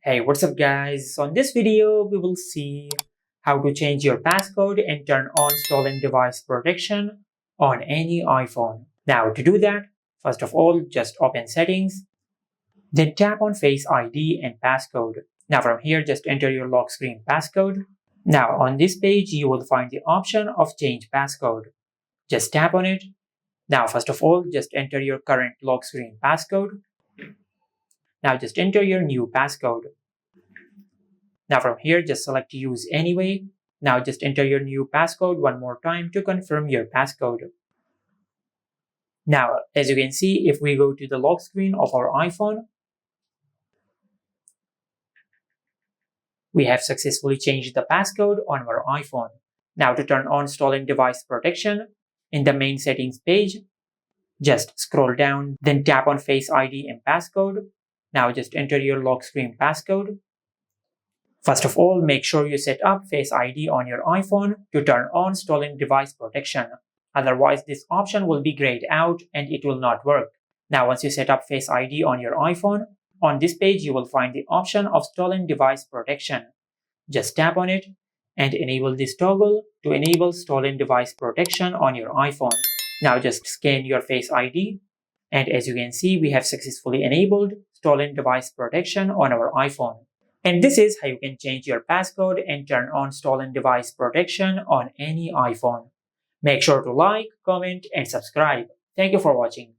Hey, what's up guys? So in this video, we will see how to change your passcode and turn on stolen device protection on any iPhone. Now to do that, first of all, just open settings, then tap on Face ID and passcode. Now from here, just enter your lock screen passcode. Now on this page, you will find the option of change passcode. Just tap on it. Now first of all, just enter your current lock screen passcode. Now just enter your new passcode. Now from here, just select use anyway. Now just enter your new passcode one more time to confirm your passcode. Now, as you can see, if we go to the lock screen of our iPhone, we have successfully changed the passcode on our iPhone. Now to turn on stolen device protection, in the main settings page, just scroll down, then tap on Face ID and passcode. Now just enter your lock screen passcode. First of all, make sure you set up Face ID on your iPhone to turn on stolen device protection. Otherwise, this option will be grayed out and it will not work. Now, once you set up Face ID on your iPhone, on this page you will find the option of stolen device protection. Just tap on it and enable this toggle to enable stolen device protection on your iPhone. Now just scan your Face ID, and as you can see, we have successfully enabled stolen device protection on our iPhone. And this is how you can change your passcode and turn on stolen device protection on any iPhone. Make sure to like, comment, and subscribe. Thank you for watching.